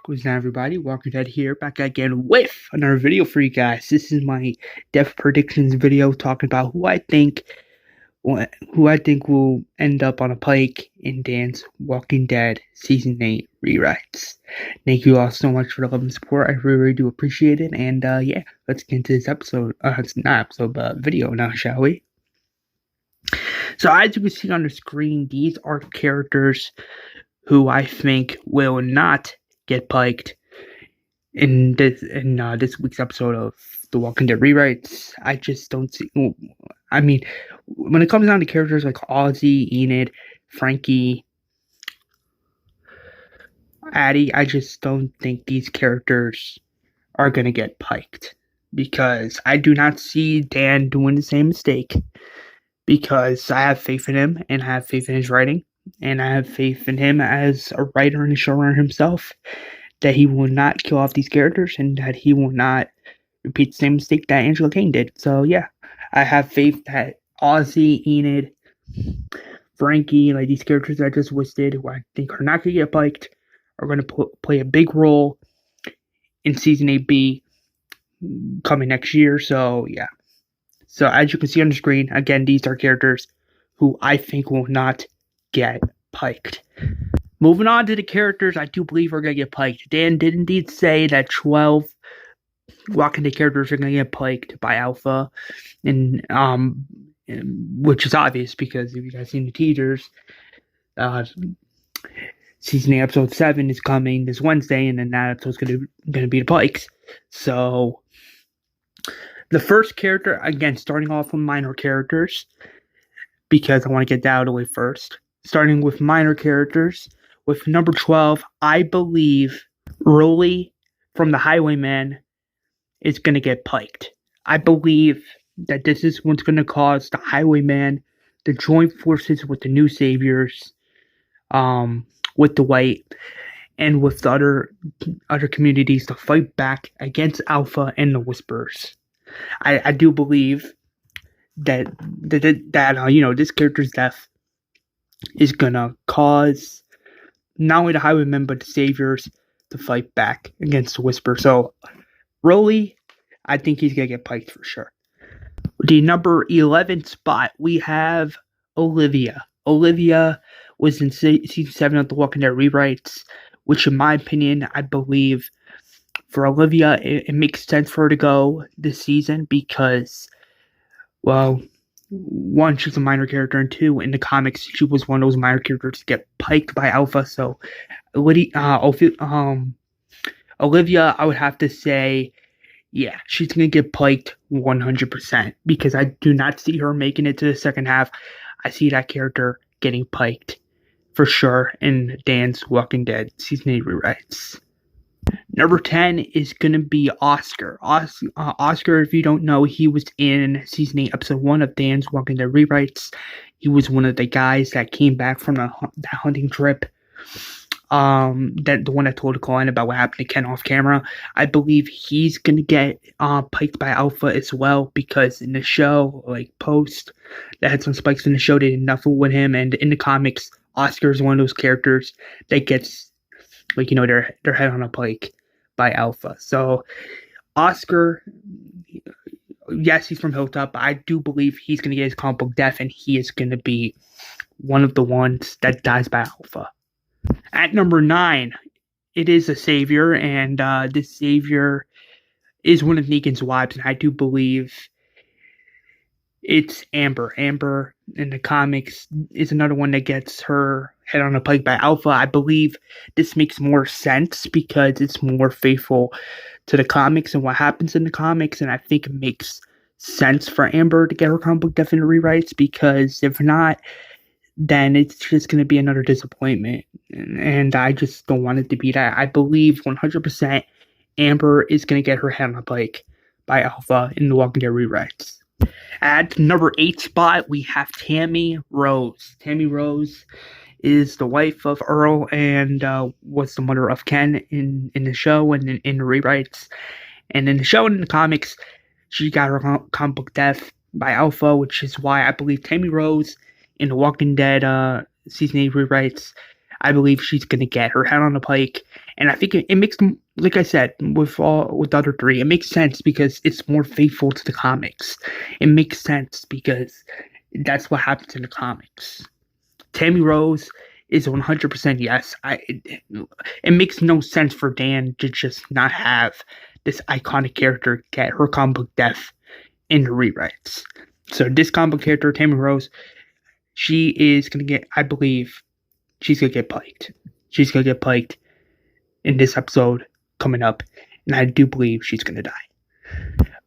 What's up, everybody? Walking Dead here, back again with another video for you guys. This is my death predictions video talking about who I think will end up on a Pike in Dan's Walking Dead Season 8 rewrites. Thank you all so much for the love and support. I really do appreciate it. And yeah, let's get into this video now, shall we? So as you can see on the screen, these are characters who I think will not get piked in this week's episode of The Walking Dead Rewrites. I just don't see. I mean, when it comes down to characters like Ozzy, Enid, Frankie, Addie, I just don't think these characters are gonna get piked because I do not see Dan doing the same mistake. Because I have faith in him, and I have faith in his writing, and I have faith in him as a writer and a showrunner himself, that he will not kill off these characters, and that he will not repeat the same mistake that Angela Kane did. So yeah, I have faith that Ozzy, Enid, Frankie, like these characters that I just listed, who I think are not going to get piked, are going to play a big role in Season 8B coming next year. So yeah. So as you can see on the screen, again, these are characters who I think will not get piked. Moving on to the characters I do believe are going to get piked. Dan did indeed say that 12 Walking Dead characters are going to get piked by Alpha, and which is obvious because if you guys seen the teasers, Season 8 Episode 7 is coming this Wednesday, and then that episode's going to be the Pikes. So the first character, again, starting off with minor characters, because I want to get that out of the way first. Starting with minor characters, with number 12, I believe Rowley from the Highwayman is going to get piked. I believe that this is what's going to cause the Highwayman to join forces with the New Saviors, with the White, and with the other communities to fight back against Alpha and the Whisperers. I do believe that this character's death is gonna cause not only the Highwaymen but the Saviors to fight back against the Whisper. So Rowley, I think he's gonna get piked for sure. The number 11 spot, we have Olivia. Olivia was in season 7 of The Walking Dead Rewrites, which in my opinion, I believe for Olivia, it makes sense for her to go this season because, well, one, she's a minor character, and two, in the comics, she was one of those minor characters to get piked by Alpha. So, Olivia, I would have to say, yeah, she's going to get piked 100% because I do not see her making it to the second half. I see that character getting piked for sure in Dan's Walking Dead Season 8 Rewrites. Number 10 is going to be Oscar. Oscar, if you don't know, he was in Season 8, Episode 1 of Dan's Walking Dead Rewrites. He was one of the guys that came back from that hunting trip. The one that told Colin about what happened to Ken off camera. I believe he's going to get piked by Alpha as well because in the show, like Post, that had some spikes in the show, they did nothing with him. And in the comics, Oscar is one of those characters that gets, like, you know, their head on a pike by Alpha. So Oscar, yes, he's from Hilltop, but I do believe he's going to get his comic book death, and he is going to be one of the ones that dies by Alpha. At number 9, it is a savior, and this savior is one of Negan's wives, and I do believe it's Amber. Amber in the comics is another one that gets her head on a pike by Alpha. I believe this makes more sense because it's more faithful to the comics and what happens in the comics, and I think it makes sense for Amber to get her comic book death in the rewrites because if not, then it's just going to be another disappointment, and I just don't want it to be that. I believe 100% Amber is going to get her head on a pike by Alpha in the Walking Dead rewrites. At number 8 spot, we have Tammy Rose. Tammy Rose is the wife of Earl and was the mother of Ken in the show and in the rewrites. And in the show and in the comics, she got her comic book death by Alpha, which is why I believe Tammy Rose in The Walking Dead Season 8 rewrites, I believe she's going to get her head on the pike. And I think it makes, like I said, with the other three, it makes sense because it's more faithful to the comics. It makes sense because that's what happens in the comics. Tammy Rose is 100% yes. It makes no sense for Dan to just not have this iconic character get her comic book death in the rewrites. So this comic book character, Tammy Rose, she is going to get, I believe, she's going to get piked. She's going to get piked in this episode coming up. And I do believe she's going to die.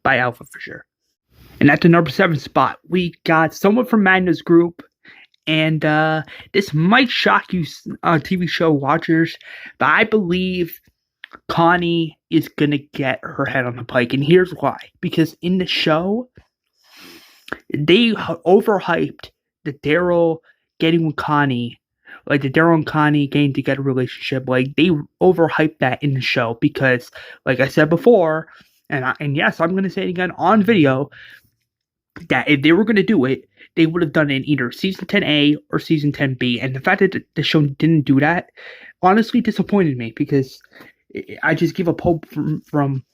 By Alpha for sure. And at the number 7 spot, we got someone from Magna's group. And this might shock you TV show watchers, but I believe Connie is going to get her head on the pike. And here's why. Because in the show, they overhyped the Daryl getting with Connie. Like the Daryl and Connie getting together relationship. Like they overhyped that in the show. Because, like I said before, and yes, I'm going to say it again on video, that if they were going to do it, they would have done it in either season 10A or season 10B. And the fact that the show didn't do that honestly disappointed me because I just give up hope from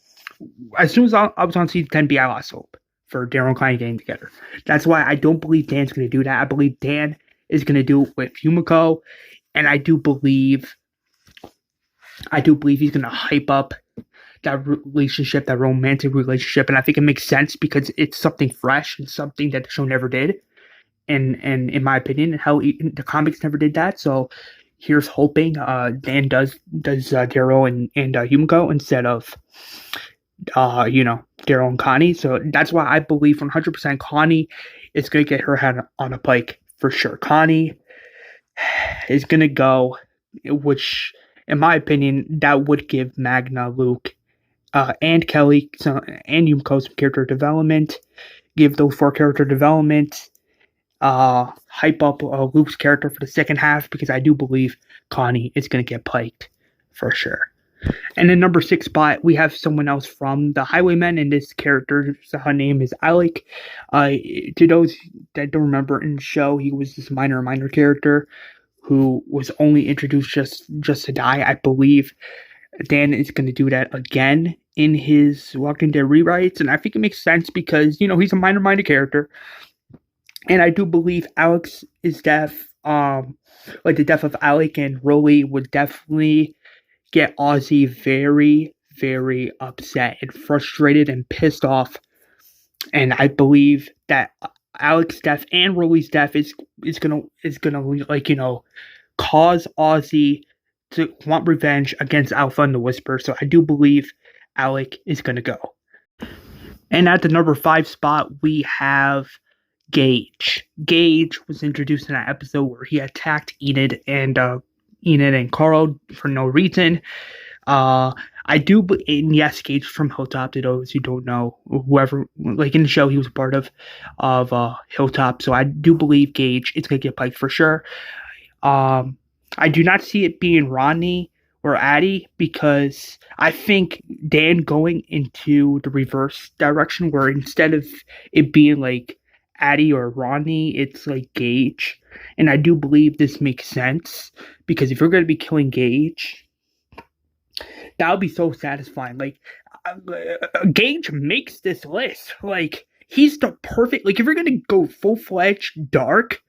as soon as I was on season 10B, I lost hope for Daryl and Connie getting together. That's why I don't believe Dan's going to do that. I believe Dan is going to do it with Yumiko, and I do believe he's going to hype up that relationship, that romantic relationship, and I think it makes sense because it's something fresh and something that the show never did, and in my opinion, how the comics never did that. So here's hoping Dan does Daryl and Yumiko instead of Daryl and Connie. So that's why I believe 100% Connie is going to get her head on a pike for sure. Connie is going to go, which in my opinion, that would give Magna, Luke, and Kelly and Yumiko some character development. Give those 4 character development. Hype up Luke's character for the second half because I do believe Connie is going to get piked for sure. And in number 6 spot, we have someone else from the Highwaymen, and this character, so her name is Alec. To those that don't remember, in the show, he was this minor character who was only introduced just to die. I believe Dan is going to do that again in his Walking Dead rewrites, and I think it makes sense because, he's a minor character. And I do believe Alec's death, like the death of Alec and Rowley, would definitely get Ozzy very, very upset and frustrated and pissed off. And I believe that Alec's death and Rowley's death is gonna cause Ozzy to want revenge against Alpha and the Whisper. So I do believe Alec is gonna go. And at the number 5 spot, we have Gage. Gage was introduced in that episode where he attacked Enid and Carl for no reason. I do, and yes, Gage from Hilltop, to those who don't know, whoever, like in the show, he was part of Hilltop, so I do believe Gage is going to get piked for sure. I do not see it being Rodney or Addie because I think Dan going into the reverse direction where instead of it being like Addie or Rodney, it's like Gage. And I do believe this makes sense because if you're going to be killing Gage, that would be so satisfying. Like, Gage makes this list. Like, he's the perfect, like, if you're going to go full-fledged dark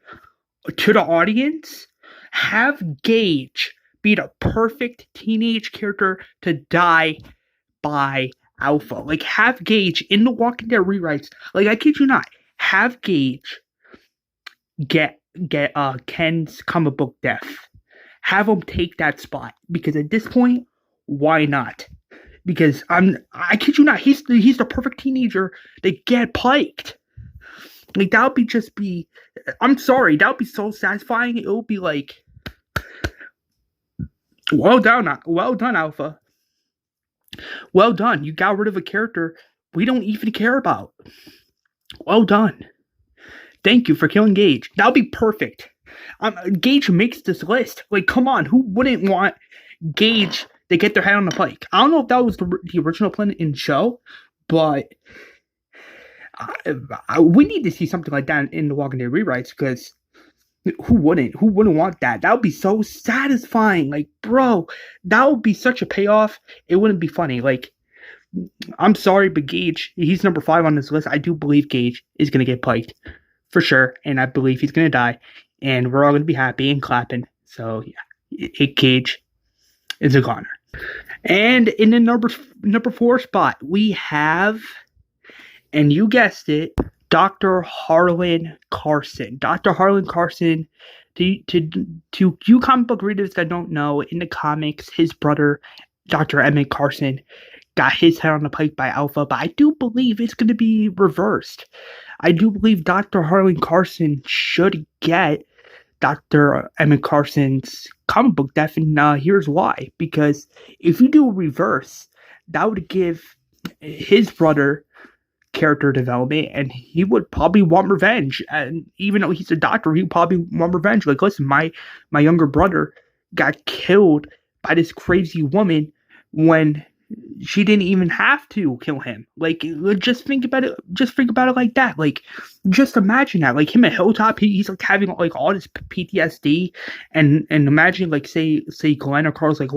to the audience, have Gage be the perfect teenage character to die by Alpha. Like, have Gage in the Walking Dead rewrites. Like, I kid you not. Have Gage get Ken's comic book death. Have him take that spot. Because at this point, why not? Because I kid you not, he's the perfect teenager that get piked. Like, that would be I'm sorry, that would be so satisfying. It would be like, well done, Alpha. Well done. You got rid of a character we don't even care about. Well done. Thank you for killing Gage. That would be perfect. Gage makes this list. Like, come on, who wouldn't want Gage to get their head on the pike? I don't know if that was the original plan in the show, but we need to see something like that in the Walking Dead rewrites because Who wouldn't? Who wouldn't want that? That would be so satisfying. Like, bro, that would be such a payoff. It wouldn't be funny. Like, I'm sorry, but Gage, he's number 5 on this list. I do believe Gage is going to get piked for sure, and I believe he's going to die, and we're all going to be happy and clapping. So, yeah, Gage is a goner. And in the number 4 spot, we have, and you guessed it, Dr. Harlan Carson. Dr. Harlan Carson, to you comic book readers that don't know, in the comics, his brother, Dr. Emmett Carson, got his head on the pike by Alpha, but I do believe it's going to be reversed. I do believe Dr. Harlan Carson should get Dr. Emmett Carson's comic book death, and here's why. Because if you do a reverse, that would give his brother character development, and he would probably want revenge. And even though he's a doctor, he would probably want revenge. Like, listen, my younger brother got killed by this crazy woman when she didn't even have to kill him. Like, just think about it. Just think about it like that. Like, just imagine that. Like, him at Hilltop, he's like having like all this PTSD, and imagine like say Glenn or Carl's like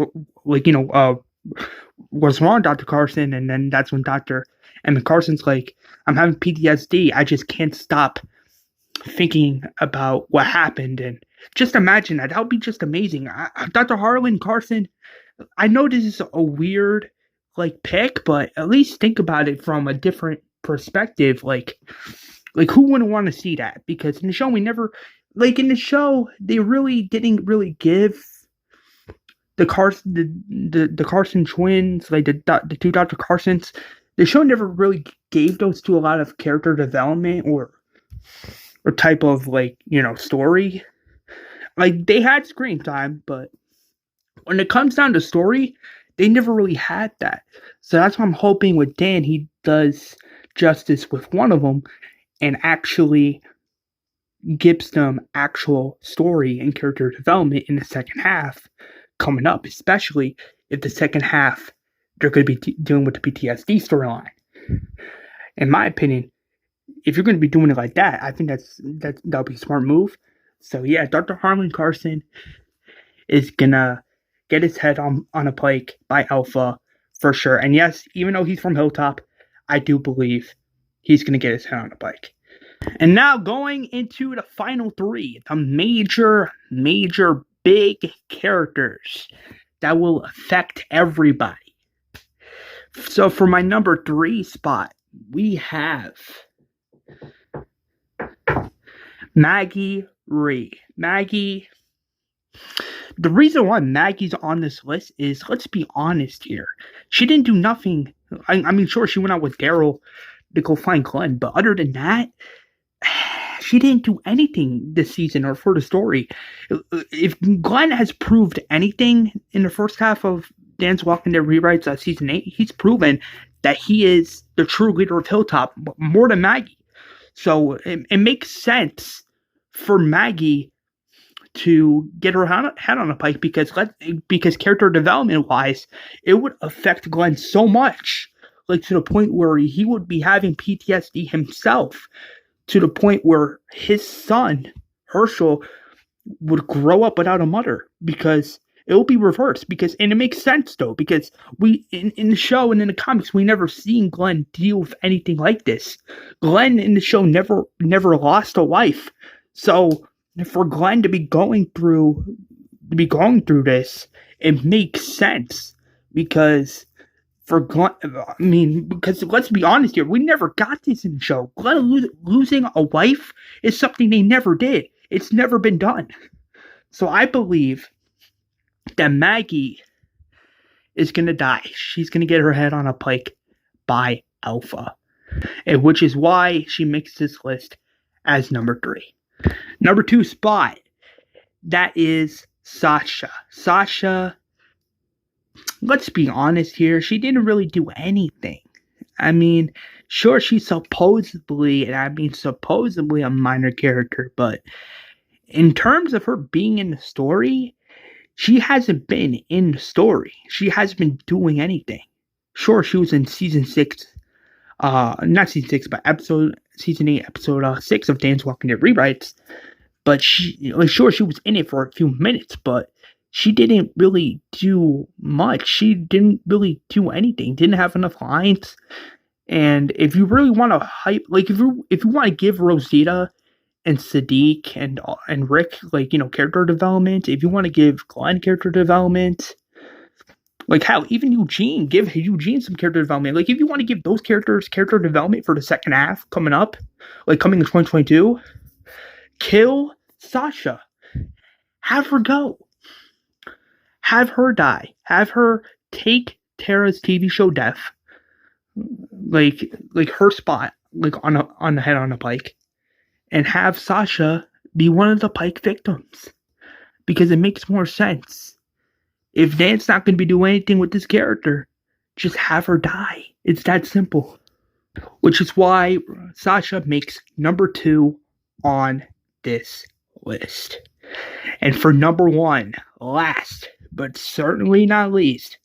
what's wrong, Dr. Carson? And then that's when Dr. Emmett Carson's like, I'm having PTSD. I just can't stop thinking about what happened. And just imagine that. That would be just amazing. Dr. Harlan Carson, I know this is a weird like pick, but at least think about it from a different perspective. Like who wouldn't want to see that? Because in the show, they really didn't really give the Carson twins, like the 2 Dr. Carsons. The show never really gave those 2 a lot of character development or type of story. Like, they had screen time, but when it comes down to story, they never really had that. So that's why I'm hoping with Dan, he does justice with one of them and actually gives them actual story and character development in the second half coming up, especially if the second half they're going to be dealing with the PTSD storyline. In my opinion, if you're going to be doing it like that, I think that'll be a smart move. So yeah, Dr. Harlan Carson is gonna get his head on a pike by Alpha for sure. And yes, even though he's from Hilltop, I do believe he's gonna get his head on a pike. And now going into the final 3, the major big characters that will affect everybody. So for my number 3 spot, we have Maggie Rhee. Maggie. The reason why Maggie's on this list is, let's be honest here, she didn't do nothing. I mean, sure, she went out with Daryl to go find Glenn, but other than that, she didn't do anything this season or for the story. If Glenn has proved anything in the first half of Dan's Walking Dead Rewrites season 8, he's proven that he is the true leader of Hilltop more than Maggie. So it makes sense for Maggie to get her head on a pike because character development wise, it would affect Glenn so much, like to the point where he would be having PTSD himself, to the point where his son Herschel would grow up without a mother, because it will be reversed. And it makes sense though, because we in the show and in the comics, we never seen Glenn deal with anything like this. Glenn in the show never lost a wife, so for Glenn to be going through this, it makes sense. Because for Glenn, because let's be honest here, we never got this in the show. Glenn losing a wife is something they never did. It's never been done. So I believe that Maggie is going to die. She's going to get her head on a pike by Alpha, and which is why she makes this list as number 3. Number 2 spot, that is Sasha. Sasha, let's be honest here, she didn't really do anything. I mean, sure, she's supposedly a minor character, but in terms of her being in the story, she hasn't been in the story. She hasn't been doing anything. Sure, she was in season 6, not season 6, but season 8, episode 6 of Dan's Walking Dead Rewrites. but she, like, sure, she was in it for a few minutes, but she didn't really do much. She didn't really do anything. Didn't have enough lines. And if you really want to hype, like, if you want to give Rosita and Sadiq and Rick, like, you know, character development, if you want to give Glenn character development, like, hell, even Eugene, give Eugene some character development. Like, if you want to give those characters character development for the second half coming up, like, coming in 2022, kill Sasha. Have her go. Have her die. Have her take Tara's TV show death, like her spot, like on the head on a Pike, and have Sasha be one of the Pike victims, because it makes more sense. If Dan's not going to be doing anything with this character, just have her die. It's that simple. Which is why Sasha makes number 2 on this list. And for number 1, last but certainly not least,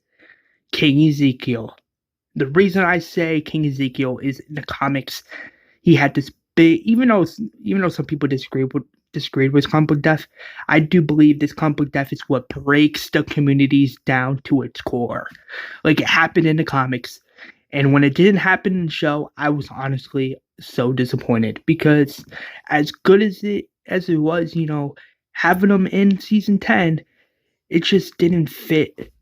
King Ezekiel. The reason I say King Ezekiel is in the comics, he had this big, even though some people disagreed with comic book death, I do believe this comic book death is what breaks the communities down to its core. Like, it happened in the comics, and when it didn't happen in the show, I was honestly so disappointed, because as good as it was, you know, having them in season 10, it just didn't fit,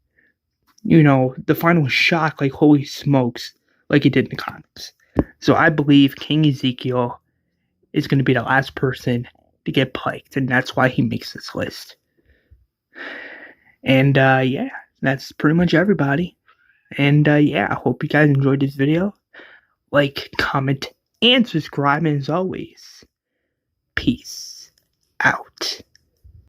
you know, the final shock, like, holy smokes, like it did in the comics. So I believe King Ezekiel is going to be the last person to get piked, and that's why he makes this list. And yeah, that's pretty much everybody. And yeah, I hope you guys enjoyed this video. Like, comment, and subscribe, and as always, peace out.